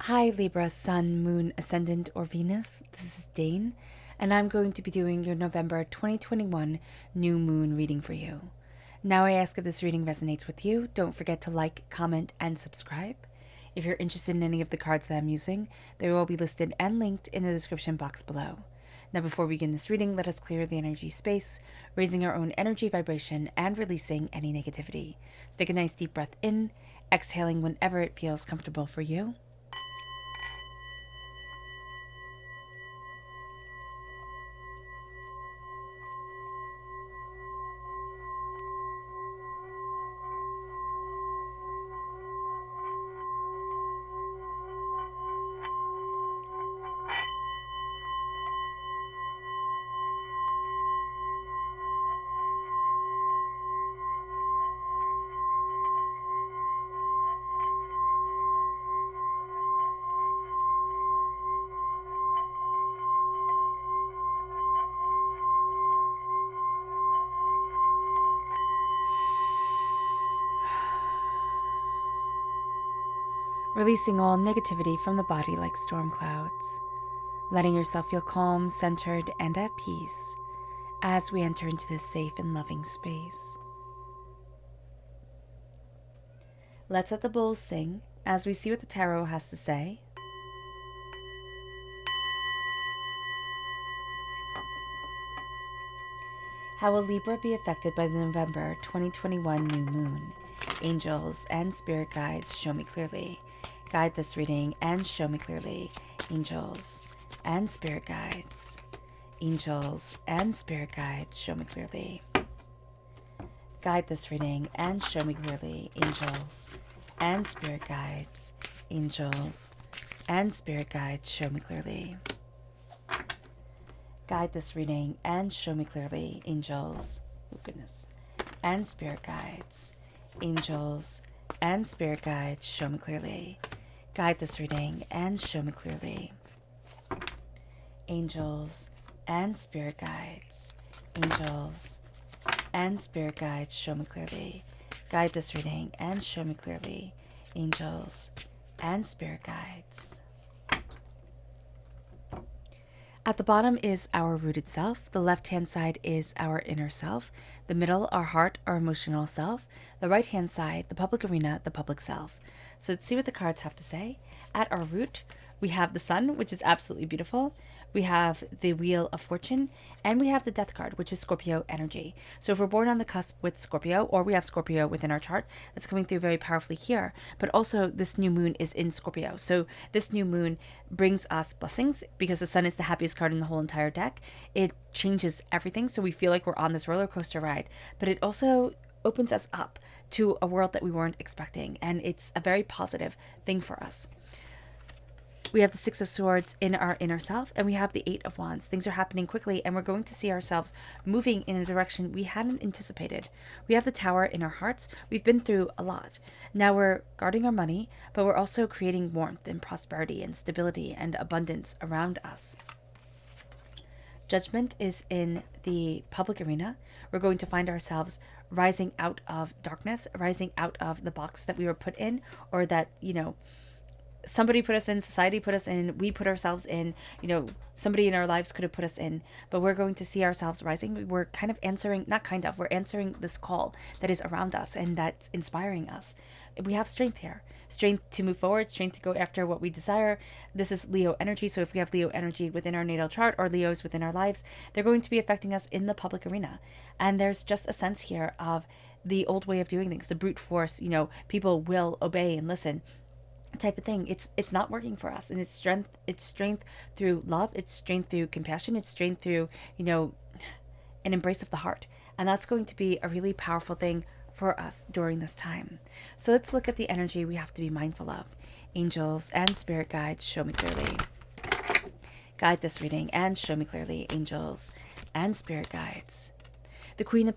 Hi Libra, Sun, Moon, Ascendant, or Venus. This is Dane, and I'm going to be doing your November 2021 New Moon reading for you. Now I ask if this reading resonates with you, don't forget to like, comment, and subscribe. If you're interested in any of the cards that I'm using, they will be listed and linked in the description box below. Now before we begin this reading, let us clear the energy space, raising our own energy vibration and releasing any negativity. So take a nice deep breath in, exhaling whenever it feels comfortable for you. Releasing all negativity from the body like storm clouds, letting yourself feel calm, centered, and at peace as we enter into this safe and loving space. Let's let the bowls sing as we see what the tarot has to say. How will Libra be affected by the November 2021 new moon? Angels and spirit guides, show me clearly. Guide this reading and show me clearly. Angels and spirit guides. Angels and spirit guides, show me clearly. Guide this reading and show me clearly. Angels and spirit guides. Angels and spirit guides, show me clearly. Guide this reading and show me clearly. Angels, oh goodness, and spirit guides. Angels and spirit guides, show me clearly. Guide this reading and show me clearly. Angels and spirit guides. Angels and spirit guides, show me clearly. Guide this reading and show me clearly. Angels and spirit guides. At the bottom is our rooted self. The left-hand side is our inner self. The middle, our heart, our emotional self. The right-hand side, the public arena, the public self. So let's see what the cards have to say. At our root, we have the sun, which is absolutely beautiful. We have the Wheel of Fortune, and we have the Death card, which is Scorpio energy. So if we're born on the cusp with Scorpio, or we have Scorpio within our chart, that's coming through very powerfully here. But also this new moon is in Scorpio. So this new moon brings us blessings because the sun is the happiest card in the whole entire deck. It changes everything, so we feel like we're on this roller coaster ride. But it also opens us up to a world that we weren't expecting, and it's a very positive thing for us. We have the Six of Swords in our inner self, and we have the Eight of Wands. Things are happening quickly, and we're going to see ourselves moving in a direction we hadn't anticipated. We have the Tower in our hearts. We've been through a lot. Now we're guarding our money, but we're also creating warmth and prosperity and stability and abundance around us. Judgment is in the public arena. We're going to find ourselves rising out of darkness, rising out of the box that we were put in, or that, somebody put us in, society put us in, we put ourselves in, somebody in our lives could have put us in, but we're going to see ourselves rising. We're kind of answering, we're answering this call that is around us and that's inspiring us. We have strength here, strength to move forward, strength to go after what we desire. This is Leo energy. So if we have Leo energy within our natal chart or Leos within our lives, they're going to be affecting us in the public arena. And there's just a sense here of the old way of doing things, the brute force, people will obey and listen type of thing. It's not working for us, and it's strength through love, it's strength through compassion, it's strength through an embrace of the heart, and that's going to be a really powerful thing for us during this time. So let's look at the energy we have to be mindful of. Angels and spirit guides, show me clearly. Guide this reading and show me clearly. Angels and spirit guides. The Queen of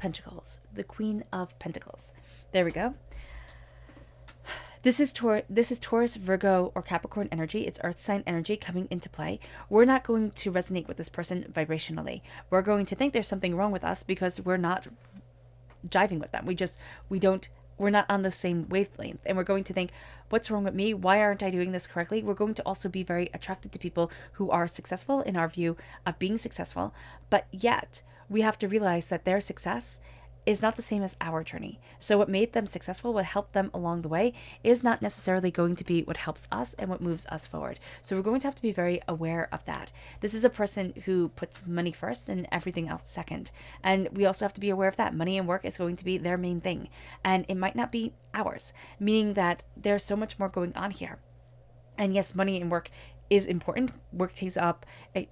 Pentacles, there we go. This is Taurus, Virgo, or Capricorn energy. It's earth sign energy coming into play. We're not going to resonate with this person vibrationally. We're going to think there's something wrong with us because we're not jiving with them. We don't we're not on the same wavelength, and we're going to think, what's wrong with me? Why aren't I doing this correctly? We're going to also be very attracted to people who are successful in our view of being successful, but yet we have to realize that their success is not the same as our journey. So what made them successful, what helped them along the way, is not necessarily going to be what helps us and what moves us forward. So we're going to have to be very aware of that. This is a person who puts money first and everything else second. And we also have to be aware of that. Money and work is going to be their main thing. And it might not be ours, meaning that there's so much more going on here. And yes, money and work is important. Work takes up a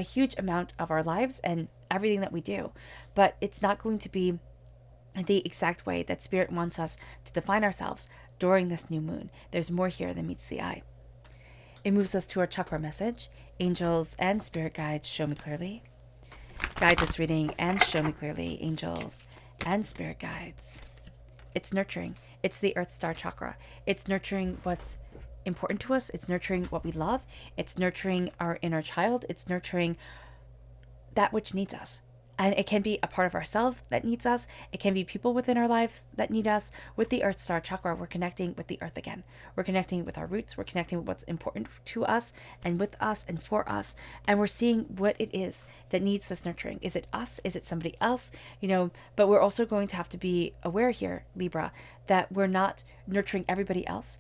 huge amount of our lives and everything that we do, but it's not going to be the exact way that Spirit wants us to define ourselves during this new moon. There's more here than meets the eye. It moves us to our chakra message. Angels and spirit guides, show me clearly. Guide this reading and show me clearly, angels and spirit guides. It's nurturing. It's the Earth Star chakra. It's nurturing what's important to us. It's nurturing what we love. It's nurturing our inner child. It's nurturing that which needs us. And it can be a part of ourselves that needs us. It can be people within our lives that need us. With the Earth Star chakra, we're connecting with the earth again. We're connecting with our roots. We're connecting with what's important to us and with us and for us. And we're seeing what it is that needs this nurturing. Is it us? Is it somebody else? But we're also going to have to be aware here, Libra, that we're not nurturing everybody else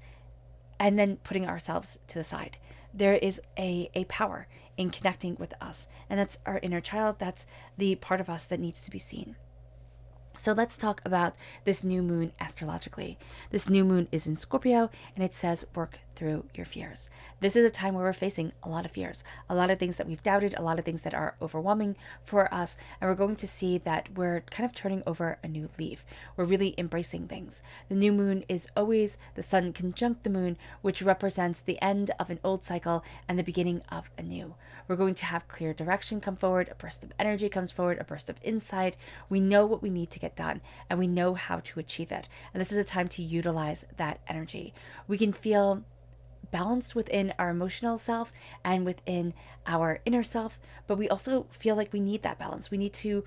and then putting ourselves to the side. There is a power in connecting with us, and that's our inner child. That's the part of us that needs to be seen. So let's talk about this new moon astrologically. This new moon is in Scorpio, and it says work through your fears. This is a time where we're facing a lot of fears, a lot of things that we've doubted, a lot of things that are overwhelming for us, and we're going to see that we're kind of turning over a new leaf. We're really embracing things. The new moon is always the sun conjunct the moon, which represents the end of an old cycle and the beginning of a new. We're going to have clear direction come forward, a burst of energy comes forward, a burst of insight. We know what we need to get done, and we know how to achieve it. And this is a time to utilize that energy. We can feel balanced within our emotional self and within our inner self, but we also feel like we need that balance. We need to,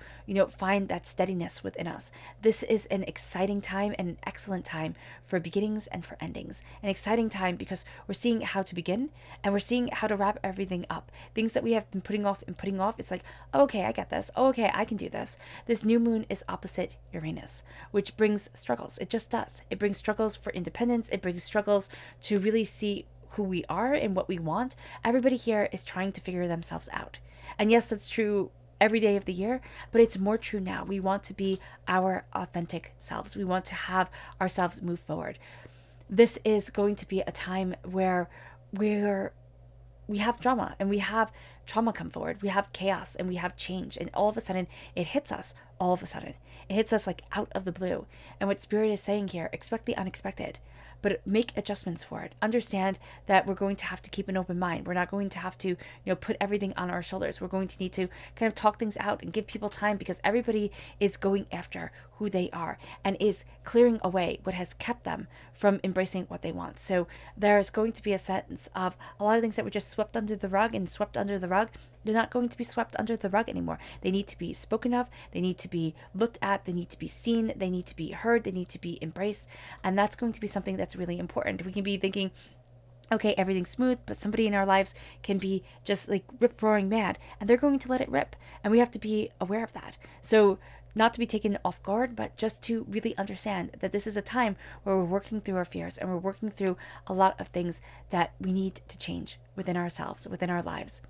find that steadiness within us. This is an exciting time and an excellent time for beginnings and for endings. An exciting time because we're seeing how to begin and we're seeing how to wrap everything up. Things that we have been putting off, it's like, oh, okay, I get this. Oh, okay, I can do this. This new moon is opposite Uranus, which brings struggles. It just does. It brings struggles for independence. It brings struggles to really see who we are and what we want. Everybody here is trying to figure themselves out. And yes, that's true every day of the year, but it's more true now. We want to be our authentic selves. We want to have ourselves move forward. This is going to be a time where we have drama and we have trauma come forward. We have chaos and we have change, and all of a sudden it hits us. All of a sudden it hits us like out of the blue. And what Spirit is saying here, expect the unexpected, but make adjustments for it. Understand that we're going to have to keep an open mind. We're not going to have to, put everything on our shoulders. We're going to need to kind of talk things out and give people time, because everybody is going after who they are and is clearing away what has kept them from embracing what they want. So there's going to be a sense of a lot of things that were just swept under the rug and swept under the rug. They're not going to be swept under the rug anymore. They need to be spoken of. They need to be looked at. They need to be seen. They need to be heard. They need to be embraced. And that's going to be something that's really important. We can be thinking, okay, everything's smooth, but somebody in our lives can be just like rip-roaring mad, and they're going to let it rip. And we have to be aware of that. So not to be taken off guard, but just to really understand that this is a time where we're working through our fears and we're working through a lot of things that we need to change within ourselves, within our lives.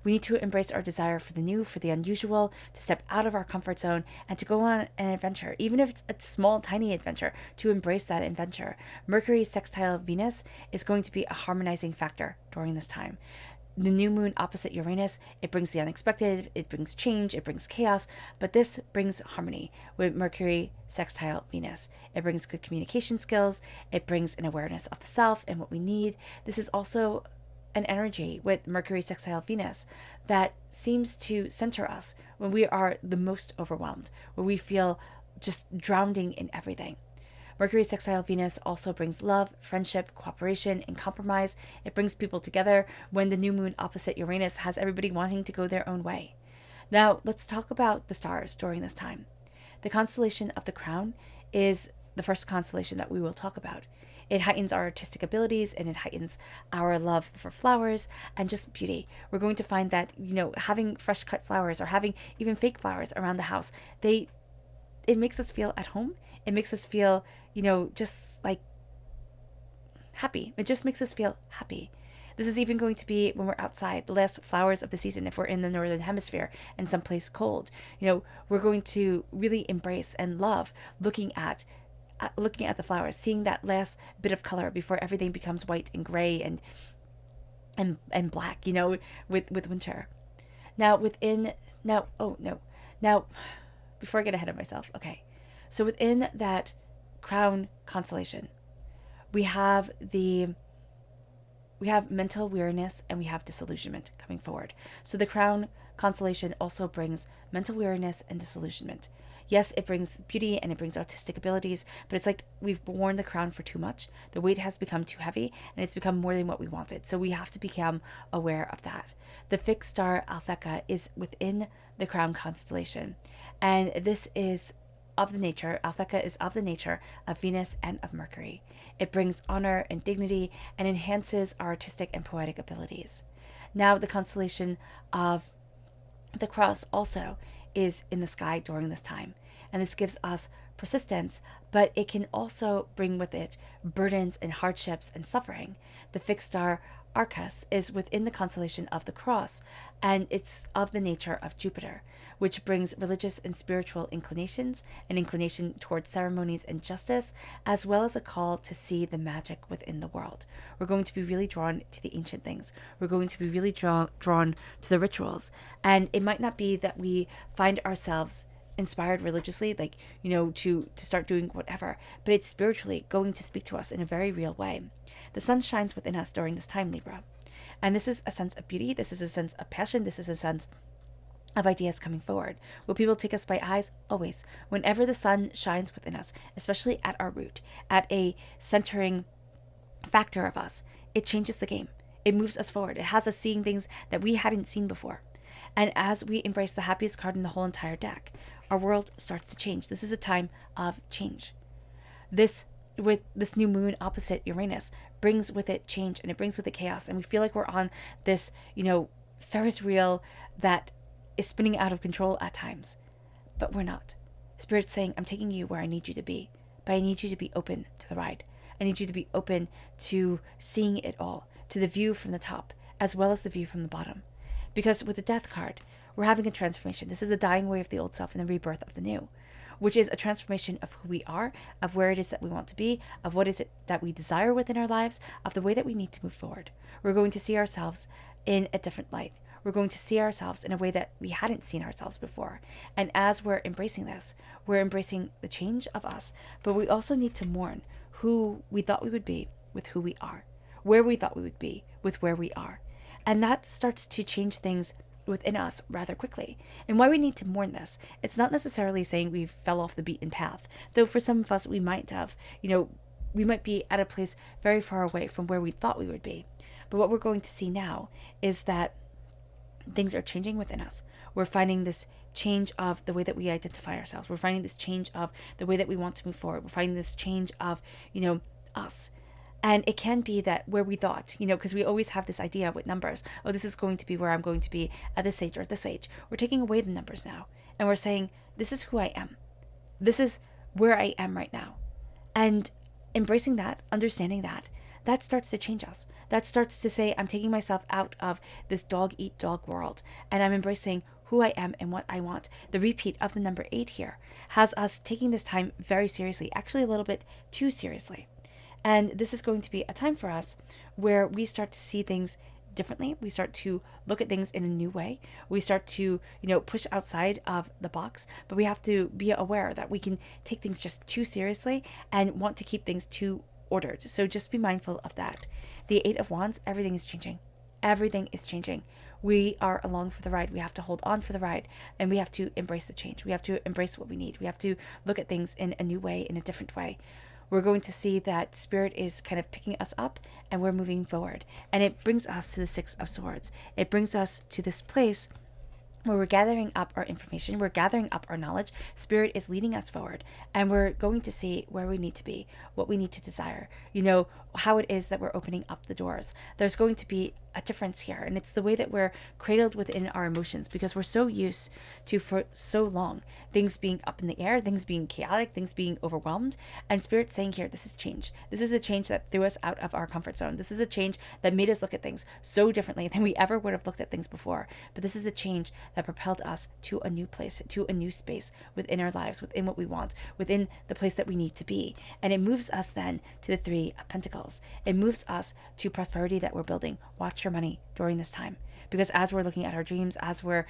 We need to embrace our desire for the new, for the unusual, to step out of our comfort zone and to go on an adventure, even if it's a small, tiny adventure, to embrace that adventure. Mercury sextile Venus is going to be a harmonizing factor during this time. The new moon opposite Uranus, it brings the unexpected, it brings change, it brings chaos, but this brings harmony with Mercury sextile Venus. It brings good communication skills, it brings an awareness of the self and what we need. This is also an energy with Mercury sextile Venus that seems to center us when we are the most overwhelmed, where we feel just drowning in everything. Mercury sextile Venus also brings love, friendship, cooperation, and compromise. It brings people together when the new moon opposite Uranus has everybody wanting to go their own way. Now, let's talk about the stars during this time. The constellation of the Crown is the first constellation that we will talk about. It heightens our artistic abilities and it heightens our love for flowers and just beauty. We're going to find that, having fresh cut flowers or having even fake flowers around the house, it makes us feel at home. It makes us feel, just like happy. It just makes us feel happy. This is even going to be when we're outside, the last flowers of the season, if we're in the northern hemisphere and someplace cold. We're going to really embrace and love looking at the flowers, seeing that last bit of color before everything becomes white and gray and black, with winter. Now before I get ahead of myself, okay. So within that crown constellation, we have mental weariness and we have disillusionment coming forward. So the crown constellation also brings mental weariness and disillusionment. Yes, it brings beauty and it brings artistic abilities, but it's like we've worn the crown for too much. The weight has become too heavy and it's become more than what we wanted. So we have to become aware of that. The fixed star Alphecca is within the crown constellation. And this is Alphecca is of the nature of Venus and of Mercury. It brings honor and dignity and enhances our artistic and poetic abilities. Now, the constellation of the Cross also is in the sky during this time, and this gives us persistence, but it can also bring with it burdens and hardships and suffering. The fixed star Arcus is within the constellation of the Cross, and it's of the nature of Jupiter, which brings religious and spiritual inclinations, an inclination towards ceremonies and justice, as well as a call to see the magic within the world. We're going to be really drawn to the ancient things. We're going to be really drawn to the rituals. And it might not be that we find ourselves inspired religiously, to start doing whatever, but it's spiritually going to speak to us in a very real way. The sun shines within us during this time, Libra. And this is a sense of beauty. This is a sense of passion. This is a sense of ideas coming forward. Will people take us by eyes? Always. Whenever the sun shines within us, especially at our root, at a centering factor of us, it changes the game. It moves us forward. It has us seeing things that we hadn't seen before. And as we embrace the happiest card in the whole entire deck, our world starts to change. This is a time of change. With this new moon opposite Uranus brings with it change and it brings with it chaos. And we feel like we're on this, Ferris wheel that is spinning out of control at times. But we're not. Spirit's saying, I'm taking you where I need you to be. But I need you to be open to the ride. I need you to be open to seeing it all, to the view from the top, as well as the view from the bottom. Because with the Death card, we're having a transformation. This is the dying away of the old self and the rebirth of the new, which is a transformation of who we are, of where it is that we want to be, of what is it that we desire within our lives, of the way that we need to move forward. We're going to see ourselves in a different light. We're going to see ourselves in a way that we hadn't seen ourselves before. And as we're embracing this, we're embracing the change of us, but we also need to mourn who we thought we would be with who we are, where we thought we would be with where we are. And that starts to change things within us rather quickly. And why we need to mourn this, it's not necessarily saying we fell off the beaten path, though for some of us we might have, we might be at a place very far away from where we thought we would be. But what we're going to see now is that things are changing within us. We're finding this change of the way that we identify ourselves. We're finding this change of the way that we want to move forward. We're finding this change of, us. And it can be that where we thought, because we always have this idea with numbers, oh, this is going to be where I'm going to be at this age or at this age. We're taking away the numbers now. And we're saying, this is who I am. This is where I am right now. And embracing that, understanding that starts to change us. That starts to say, I'm taking myself out of this dog-eat-dog world. And I'm embracing who I am and what I want. The repeat of the number 8 here has us taking this time very seriously, actually a little bit too seriously. And this is going to be a time for us where we start to see things differently. We start to look at things in a new way. We start to, push outside of the box, but we have to be aware that we can take things just too seriously and want to keep things too ordered. So just be mindful of that. The 8 of Wands, everything is changing. Everything is changing. We are along for the ride. We have to hold on for the ride, and we have to embrace the change. We have to embrace what we need. We have to look at things in a new way, in a different way. We're going to see that Spirit is kind of picking us up and we're moving forward. And it brings us to the 6 of Swords. It brings us to this place where we're gathering up our information, we're gathering up our knowledge. Spirit is leading us forward, and we're going to see where we need to be, what we need to desire, how it is that we're opening up the doors. There's going to be a difference here, and it's the way that we're cradled within our emotions, because we're so used to, for so long, things being up in the air, things being chaotic, things being overwhelmed. And Spirit's saying here, this is change. This is a change that threw us out of our comfort zone. This is a change that made us look at things so differently than we ever would have looked at things before. But this is the change that propelled us to a new place, to a new space within our lives, within what we want, within the place that we need to be. And it moves us then to the Three of Pentacles. It moves us to prosperity that we're building. Watch your money during this time. Because as we're looking at our dreams, as we're,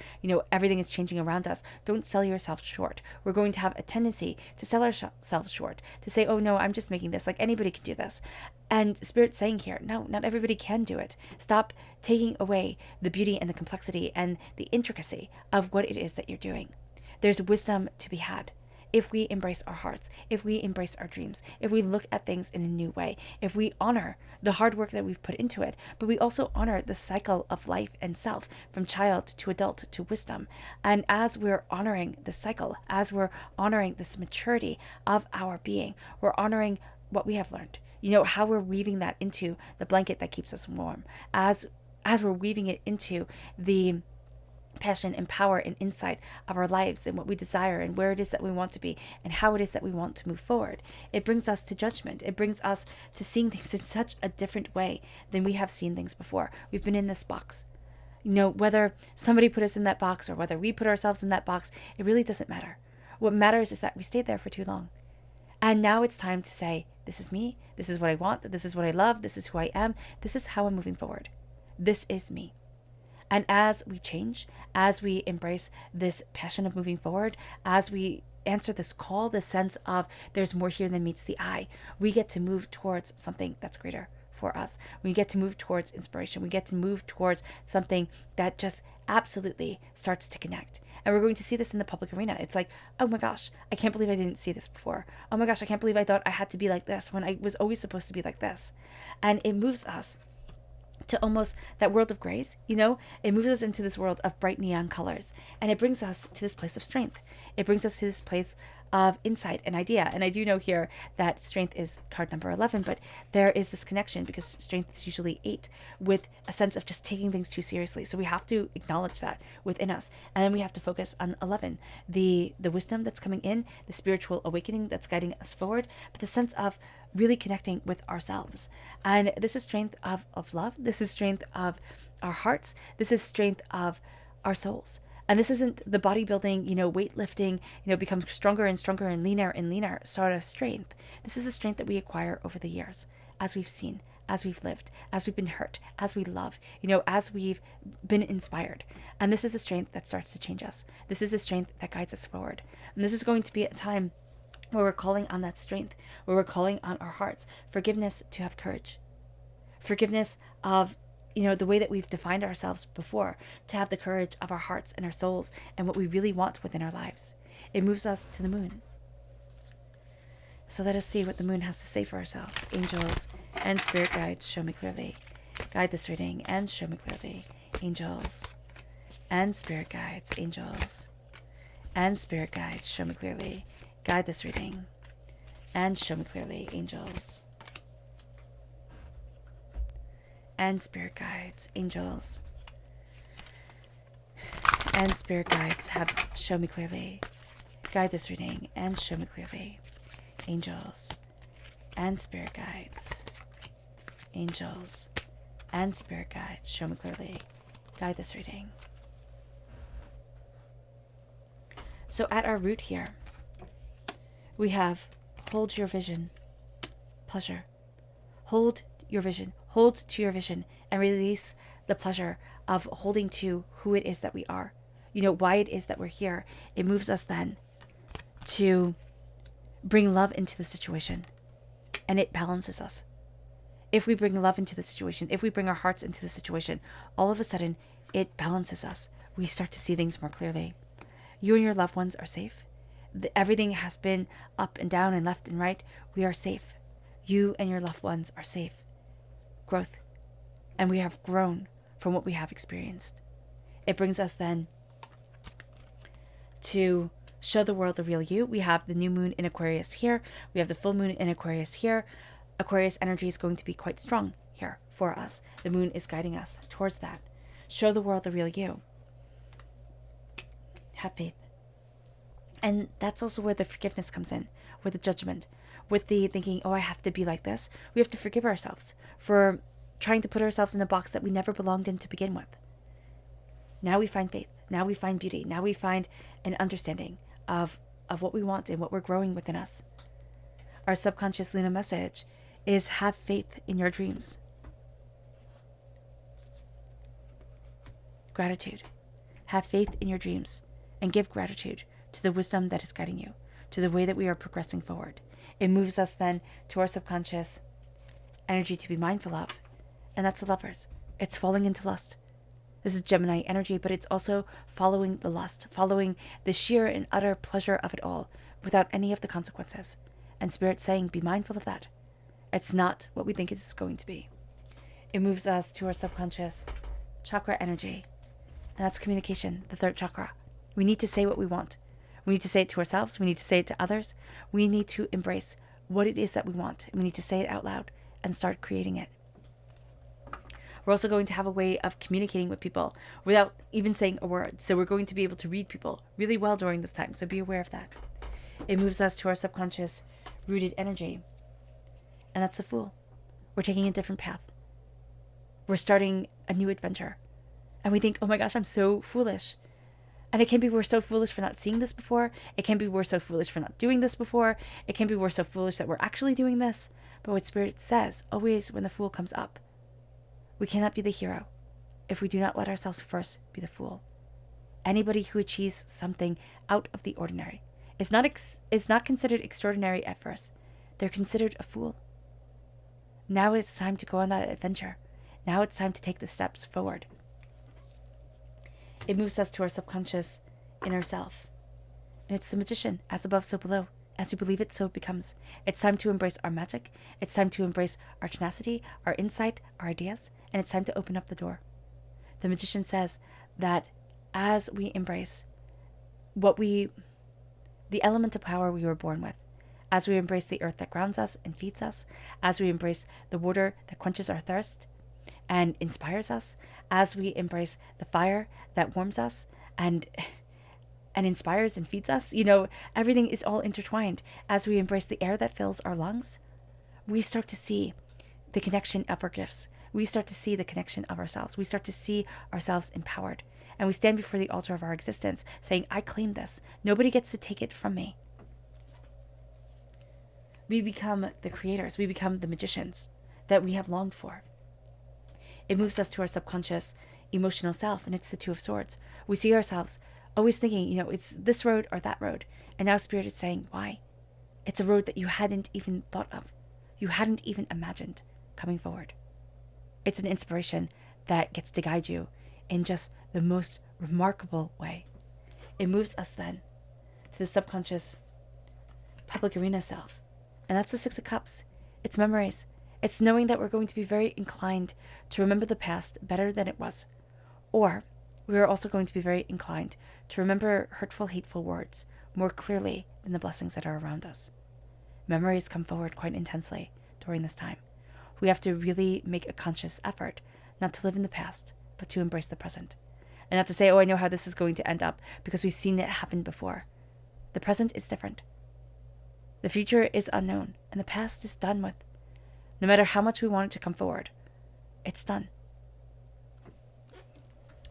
everything is changing around us, don't sell yourself short. We're going to have a tendency to sell ourselves short, to say, oh no, I'm just making this, like anybody can do this. And Spirit's saying here, no, not everybody can do it. Stop taking away the beauty and the complexity and the intricacy of what it is that you're doing. There's wisdom to be had if we embrace our hearts, if we embrace our dreams, if we look at things in a new way, if we honor the hard work that we've put into it, but we also honor the cycle of life and self, from child to adult to wisdom. And as we're honoring the cycle, as we're honoring this maturity of our being, we're honoring what we have learned, how we're weaving that into the blanket that keeps us warm, as we're weaving it into the passion and power and insight of our lives and what we desire and where it is that we want to be and how it is that we want to move forward. It brings us to judgment. It brings us to seeing things in such a different way than we have seen things before. We've been in this box. Whether somebody put us in that box or whether we put ourselves in that box, it really doesn't matter. What matters is that we stayed there for too long. And now it's time to say, this is me, this is what I want, this is what I love, this is who I am, this is how I'm moving forward. This is me. And as we change, as we embrace this passion of moving forward, as we answer this call, this sense of there's more here than meets the eye, we get to move towards something that's greater for us. We get to move towards inspiration. We get to move towards something that just absolutely starts to connect. And we're going to see this in the public arena. It's like, oh my gosh, I can't believe I didn't see this before. Oh my gosh, I can't believe I thought I had to be like this when I was always supposed to be like this. And it moves us to almost that world of grays, it moves us into this world of bright neon colors, and it brings us to this place of strength. It brings us to this place of insight and idea. And I do know here that strength is card number 11, but there is this connection, because strength is usually 8, with a sense of just taking things too seriously. So we have to acknowledge that within us, and then we have to focus on 11, the wisdom that's coming in, the spiritual awakening that's guiding us forward, but the sense of really connecting with ourselves. And this is strength of love. This is strength of our hearts. This is strength of our souls. And this isn't the bodybuilding, weightlifting, become stronger and stronger and leaner sort of strength. This is a strength that we acquire over the years, as we've seen, as we've lived, as we've been hurt, as we love, as we've been inspired. And this is a strength that starts to change us. This is a strength that guides us forward. And this is going to be a time where we're calling on that strength, where we're calling on our hearts, forgiveness to have courage, forgiveness of, the way that we've defined ourselves before, to have the courage of our hearts and our souls and what we really want within our lives. It moves us to the moon. So let us see what the moon has to say for ourselves. Angels and spirit guides, show me clearly. Guide this reading and show me clearly. Angels and spirit guides, angels and spirit guides, show me clearly. Guide this reading and show me clearly, angels and spirit guides, angels and spirit guides, show me clearly. Guide this reading and show me clearly, angels and spirit guides, angels and spirit guides, show me clearly. Guide this reading. So at our root here, we have hold your vision, pleasure. Hold your vision. Hold to your vision and release the pleasure of holding to who it is that we are. Why it is that we're here. It moves us then to bring love into the situation, and it balances us. If we bring love into the situation, if we bring our hearts into the situation, all of a sudden it balances us. We start to see things more clearly. You and your loved ones are safe. Everything has been up and down and left and right. We are safe. You and your loved ones are safe. Growth. And we have grown from what we have experienced. It brings us then to show the world the real you. We have the new moon in Aquarius here. We have the full moon in Aquarius here. Aquarius energy is going to be quite strong here for us. The moon is guiding us towards that. Show the world the real you. Have faith. And that's also where the forgiveness comes in, where the judgment, with the thinking, oh, I have to be like this. We have to forgive ourselves for trying to put ourselves in a box that we never belonged in to begin with. Now we find faith. Now we find beauty. Now we find an understanding of what we want and what we're growing within us. Our subconscious Luna message is have faith in your dreams. Gratitude. Have faith in your dreams and give gratitude to the wisdom that is guiding you, to the way that we are progressing forward. It moves us then to our subconscious energy to be mindful of, and that's the Lovers. It's falling into lust. This is Gemini energy, but it's also following the lust, following the sheer and utter pleasure of it all without any of the consequences. And Spirit's saying, be mindful of that. It's not what we think it is going to be. It moves us to our subconscious chakra energy, and that's communication, the third chakra. We need to say what we want. We need to say it to ourselves. We need to say it to others. We need to embrace what it is that we want. And we need to say it out loud and start creating it. We're also going to have a way of communicating with people without even saying a word. So we're going to be able to read people really well during this time. So be aware of that. It moves us to our subconscious rooted energy. And that's the Fool. We're taking a different path. We're starting a new adventure. And we think, oh my gosh, I'm so foolish. And it can be we're so foolish for not seeing this before. It can be we're so foolish for not doing this before. It can be we're so foolish that we're actually doing this. But what Spirit says, always when the Fool comes up, we cannot be the hero if we do not let ourselves first be the Fool. Anybody who achieves something out of the ordinary is not considered extraordinary at first. They're considered a fool. Now it's time to go on that adventure. Now it's time to take the steps forward. It moves us to our subconscious inner self. And it's the Magician, as above, so below. As you believe it, so it becomes. It's time to embrace our magic. It's time to embrace our tenacity, our insight, our ideas, and it's time to open up the door. The Magician says that as we embrace the element of power we were born with, as we embrace the earth that grounds us and feeds us, as we embrace the water that quenches our thirst and inspires us, as we embrace the fire that warms us and inspires and feeds us, everything is all intertwined. As we embrace the air that fills our lungs, we start to see the connection of our gifts. We start to see the connection of ourselves. We start to see ourselves empowered. And we stand before the altar of our existence saying, I claim this. Nobody gets to take it from me. We become the creators. We become the magicians that we have longed for. It moves us to our subconscious emotional self, and it's the Two of Swords. We see ourselves always thinking, it's this road or that road. And now Spirit is saying, why? It's a road that you hadn't even thought of. You hadn't even imagined coming forward. It's an inspiration that gets to guide you in just the most remarkable way. It moves us then to the subconscious public arena self. And that's the Six of Cups. It's memories. It's knowing that we're going to be very inclined to remember the past better than it was. Or we are also going to be very inclined to remember hurtful, hateful words more clearly than the blessings that are around us. Memories come forward quite intensely during this time. We have to really make a conscious effort not to live in the past, but to embrace the present. And not to say, oh, I know how this is going to end up, because we've seen it happen before. The present is different. The future is unknown, and the past is done with. No matter how much we want it to come forward, it's done.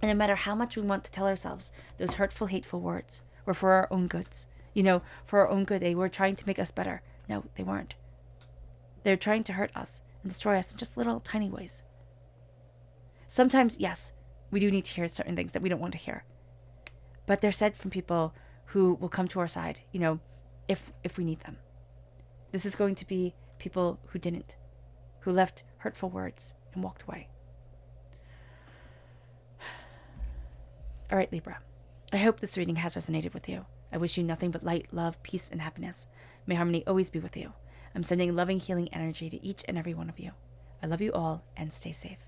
And no matter how much we want to tell ourselves those hurtful, hateful words, or for our own goods, for our own good, they were trying to make us better. No, they weren't. They're trying to hurt us and destroy us in just little tiny ways. Sometimes, yes, we do need to hear certain things that we don't want to hear. But they're said from people who will come to our side, if we need them. This is going to be people who didn't, who left hurtful words and walked away. All right, Libra. I hope this reading has resonated with you. I wish you nothing but light, love, peace, and happiness. May harmony always be with you. I'm sending loving, healing energy to each and every one of you. I love you all, and stay safe.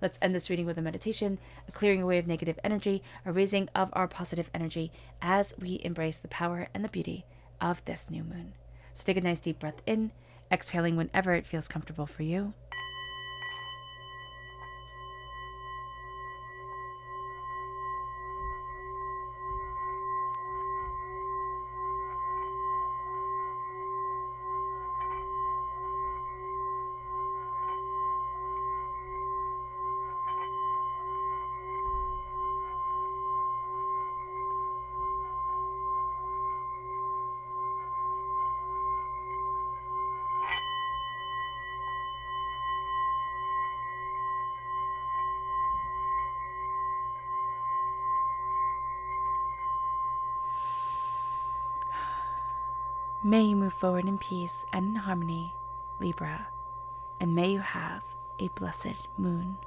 Let's end this reading with a meditation, a clearing away of negative energy, a raising of our positive energy as we embrace the power and the beauty of this new moon. So take a nice deep breath in, exhaling whenever it feels comfortable for you. May you move forward in peace and in harmony, Libra, and may you have a blessed moon.